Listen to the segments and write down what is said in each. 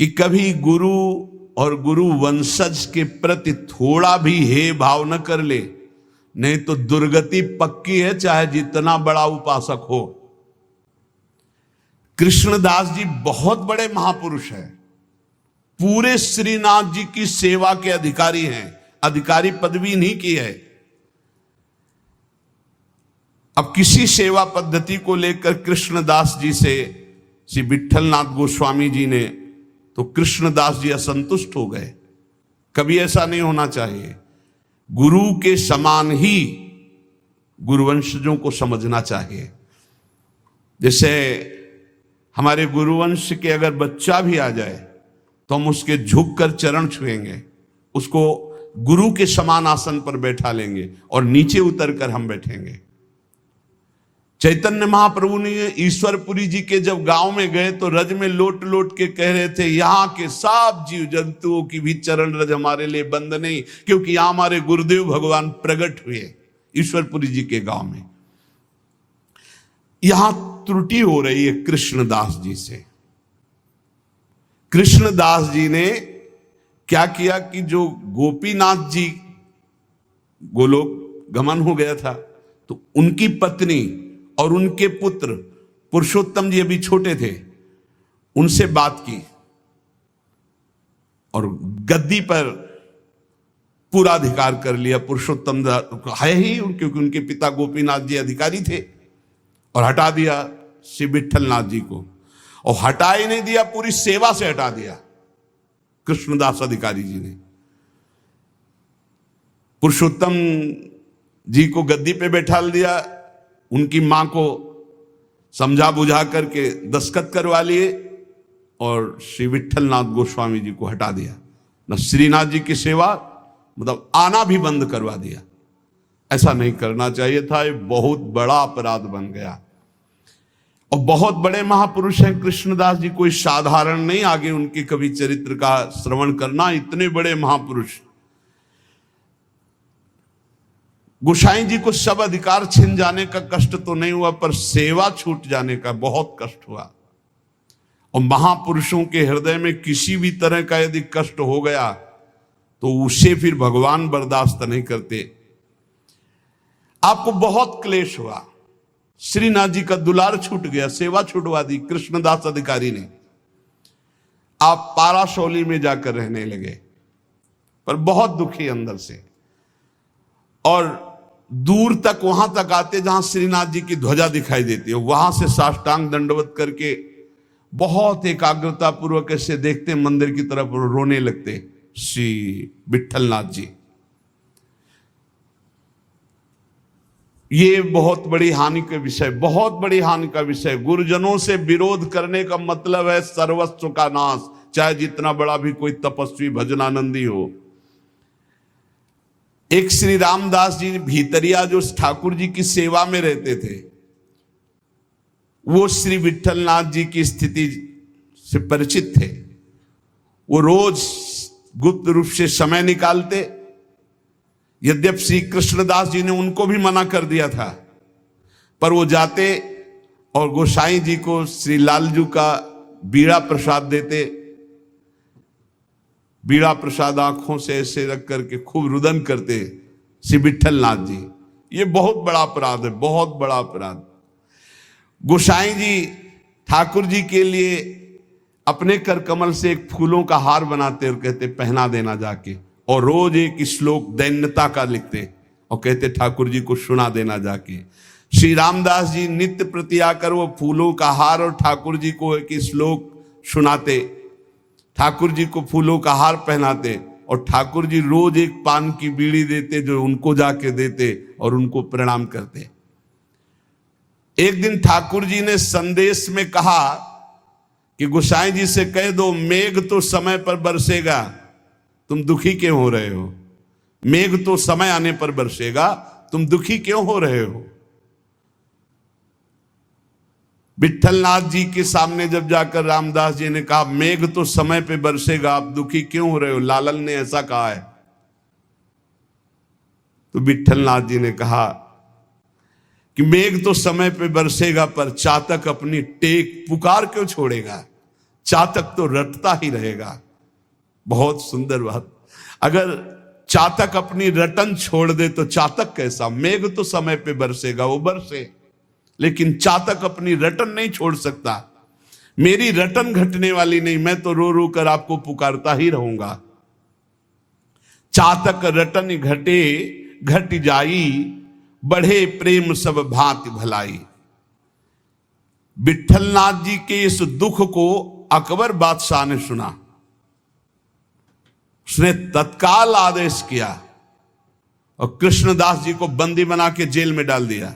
कि कभी गुरु और गुरु वंशज के प्रति थोड़ा भी हे भाव न कर ले, नहीं तो दुर्गति पक्की है, चाहे जितना बड़ा उपासक हो। कृष्णदास जी बहुत बड़े महापुरुष हैं, पूरे श्रीनाथ जी की सेवा के अधिकारी हैं, अधिकारी पदवी नहीं की है। अब किसी सेवा पद्धति को लेकर कृष्णदास जी से श्री विट्ठलनाथ गोस्वामी जी ने, तो कृष्णदास जी असंतुष्ट हो गए। कभी ऐसा नहीं होना चाहिए। गुरु के समान ही गुरुवंशजों को समझना चाहिए। जैसे हमारे गुरुवंश के अगर बच्चा भी आ जाए तो हम उसके झुककर चरण छुएंगे, उसको गुरु के समान आसन पर बैठा लेंगे और नीचे उतरकर हम बैठेंगे। चैतन्य महाप्रभु ने ईश्वरपुरी जी के जब गांव में गए तो रज में लोट लोट के कह रहे थे, यहाँ के सब जीव जंतुओं की भी चरण रज हमारे लिए बंद नहीं, क्योंकि यहाँ हमारे गुरुदेव भगवान प्रकट हुए ईश्वरपुरी जी के गांव में। यहां त्रुटि हो रही है कृष्णदास जी से। कृष्णदास जी ने क्या किया कि जो गोपीनाथ जी गोलोक गमन हो गया था, तो उनकी पत्नी और उनके पुत्र पुरुषोत्तम जी अभी छोटे थे, उनसे बात की और गद्दी पर पूरा अधिकार कर लिया। पुरुषोत्तम है ही, क्योंकि उनके पिता गोपीनाथ जी अधिकारी थे, और हटा दिया श्री विट्ठलनाथ जी को। और हटा ही नहीं दिया, पूरी सेवा से हटा दिया कृष्णदास अधिकारी जी ने। पुरुषोत्तम जी को गद्दी पे बैठा दिया, उनकी मां को समझा बुझा करके दस्तखत करवा लिए और श्री विट्ठलनाथ गोस्वामी जी को हटा दिया। न श्रीनाथ जी की सेवा, मतलब आना भी बंद करवा दिया। ऐसा नहीं करना चाहिए था, ये बहुत बड़ा अपराध बन गया। और बहुत बड़े महापुरुष हैं कृष्णदास जी, कोई साधारण नहीं। आगे उनके कभी चरित्र का श्रवण करना, इतने बड़े महापुरुष। गोसाई जी को सब अधिकार छिन जाने का कष्ट तो नहीं हुआ, पर सेवा छूट जाने का बहुत कष्ट हुआ। और महापुरुषों के हृदय में किसी भी तरह का यदि कष्ट हो गया तो उसे फिर भगवान बर्दाश्त नहीं करते। आपको बहुत क्लेश हुआ, श्रीनाथ जी का दुलार छूट गया, सेवा छुटवा दी कृष्णदास अधिकारी ने। आप पाराशौली में जाकर रहने लगे, पर बहुत दुखी अंदर से। और दूर तक वहां तक आते जहां श्रीनाथ जी की ध्वजा दिखाई देती है, वहां से साष्टांग दंडवत करके बहुत एकाग्रता पूर्वक ऐसे देखते, मंदिर की तरफ रोने लगते श्री विट्ठलनाथ जी। ये बहुत बड़ी हानि का विषय, बहुत बड़ी हानि का विषय। गुरुजनों से विरोध करने का मतलब है सर्वस्व का नाश, चाहे जितना बड़ा भी कोई तपस्वी भजनानंदी हो। एक श्री रामदास जी भीतरिया जो ठाकुर जी की सेवा में रहते थे, वो श्री विट्ठलनाथ जी की स्थिति से परिचित थे। वो रोज गुप्त रूप से समय निकालते। यद्यप श्री कृष्णदास जी ने उनको भी मना कर दिया था, पर वो जाते और गोसाई जी को श्री लालजू का बीड़ा प्रसाद देते। बीड़ा प्रसाद आंखों से ऐसे रख करके खूब रुदन करते श्री विट्ठलनाथ जी। ये बहुत बड़ा अपराध है, बहुत बड़ा अपराध। गोसाई जी ठाकुर जी के लिए अपने कर कमल से एक फूलों का हार बनाते और कहते पहना देना जाके, और रोज एक श्लोक दैन्यता का लिखते और कहते ठाकुर जी को सुना देना जाके। श्री रामदास जी नित्य प्रति आकर वो फूलों का हार और ठाकुर जी को एक श्लोक सुनाते, ठाकुर जी को फूलों का हार पहनाते, और ठाकुर जी रोज एक पान की बीड़ी देते जो उनको जाके देते और उनको प्रणाम करते। एक दिन ठाकुर जी ने संदेश में कहा कि गोसाई जी से कह दो मेघ तो समय पर बरसेगा, तुम दुखी क्यों हो रहे हो? मेघ तो समय आने पर बरसेगा, तुम दुखी क्यों हो रहे हो? विट्ठलनाथ जी के सामने जब जाकर रामदास जी ने कहा मेघ तो समय पे बरसेगा, आप दुखी क्यों हो रहे हो? लालन ने ऐसा कहा है। तो विट्ठलनाथ जी ने कहा कि मेघ तो समय पे बरसेगा, पर चातक अपनी टेक पुकार क्यों छोड़ेगा? चातक तो रटता ही रहेगा। बहुत सुंदर बात। अगर चातक अपनी रटन छोड़ दे तो चातक कैसा? मेघ तो समय पे बरसेगा, वो बरसे, लेकिन चातक अपनी रटन नहीं छोड़ सकता। मेरी रटन घटने वाली नहीं, मैं तो रो रो कर आपको पुकारता ही रहूंगा। चातक रटन घटे घट जाई, बढ़े प्रेम सब भांति भलाई। विट्ठलनाथ जी के इस दुख को अकबर बादशाह ने सुना। उसने तत्काल आदेश किया और कृष्णदास जी को बंदी बना के जेल में डाल दिया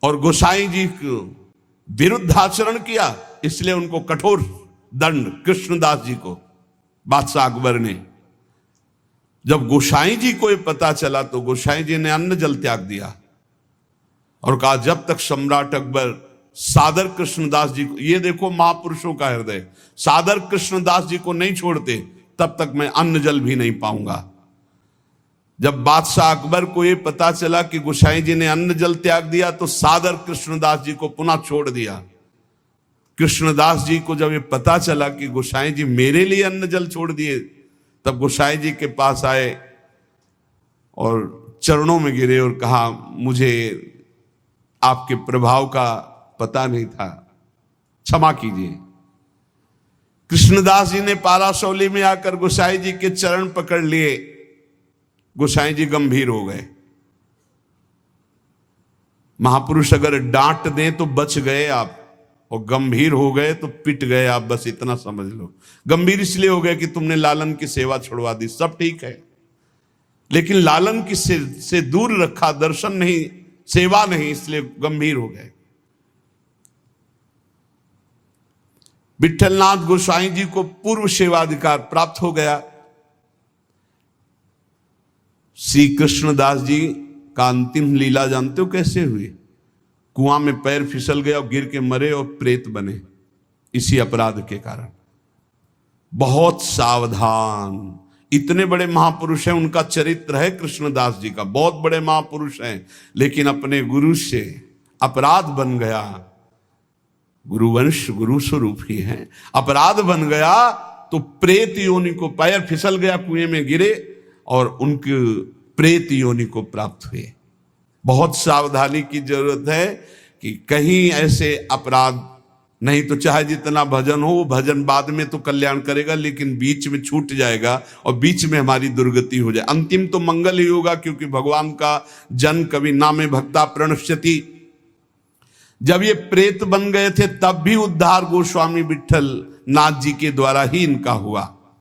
और गोसाई जी को विरुद्ध आचरण किया, इसलिए उनको कठोर दंड कृष्णदास जी को बादशाह अकबर ने। जब गोसाई जी को ये पता चला तो गोसाई जी ने अन्न जल त्याग दिया और कहा जब तक सम्राट अकबर सादर कृष्णदास जी को, ये देखो महापुरुषों का हृदय, सादर कृष्णदास जी को नहीं छोड़ते तब तक मैं अन्न जल भी नहीं पाऊंगा। जब बादशाह अकबर को ये पता चला कि गोसाई जी ने अन्न जल त्याग दिया तो सादर कृष्णदास जी को पुनः छोड़ दिया। कृष्णदास जी को जब ये पता चला कि गोसाई जी मेरे लिए अन्न जल छोड़ दिए, तब गोसाई जी के पास आए और चरणों में गिरे और कहा मुझे आपके प्रभाव का पता नहीं था, क्षमा कीजिए। कृष्णदास जी ने पारासौली में आकर गोसाई जी के चरण पकड़ लिए। गोसाई जी गंभीर हो गए। महापुरुष अगर डांट दें तो बच गए आप, और गंभीर हो गए तो पिट गए आप, बस इतना समझ लो। गंभीर इसलिए हो गए कि तुमने लालन की सेवा छुड़वा दी, सब ठीक है, लेकिन लालन की से दूर रखा, दर्शन नहीं, सेवा नहीं, इसलिए गंभीर हो गए। विट्ठलनाथ गोसाई जी को पूर्व सेवाधिकार प्राप्त हो गया। श्री कृष्णदास जी का अंतिम लीला जानते हो कैसे हुई? कुआं में पैर फिसल गया और गिर के मरे और प्रेत बने, इसी अपराध के कारण। बहुत सावधान, इतने बड़े महापुरुष हैं, उनका चरित्र है कृष्णदास जी का, बहुत बड़े महापुरुष हैं, लेकिन अपने गुरु से अपराध बन गया। गुरुवंश गुरु स्वरूप ही है, अपराध बन गया तो प्रेत योनि को, पैर फिसल गया, कुएं में गिरे और उनके प्रेत योनि को प्राप्त हुए। बहुत सावधानी की जरूरत है कि कहीं ऐसे अपराध नहीं तो चाहे जितना भजन हो, भजन बाद में तो कल्याण करेगा, लेकिन बीच में छूट जाएगा और बीच में हमारी दुर्गति हो जाए। अंतिम तो मंगल ही होगा, क्योंकि भगवान का जन कवि नामे भक्ता प्रणश्यति। जब ये प्रेत बन गए थे तब भी उद्धार गोस्वामी विट्ठल नाथ जी के द्वारा ही इनका हुआ।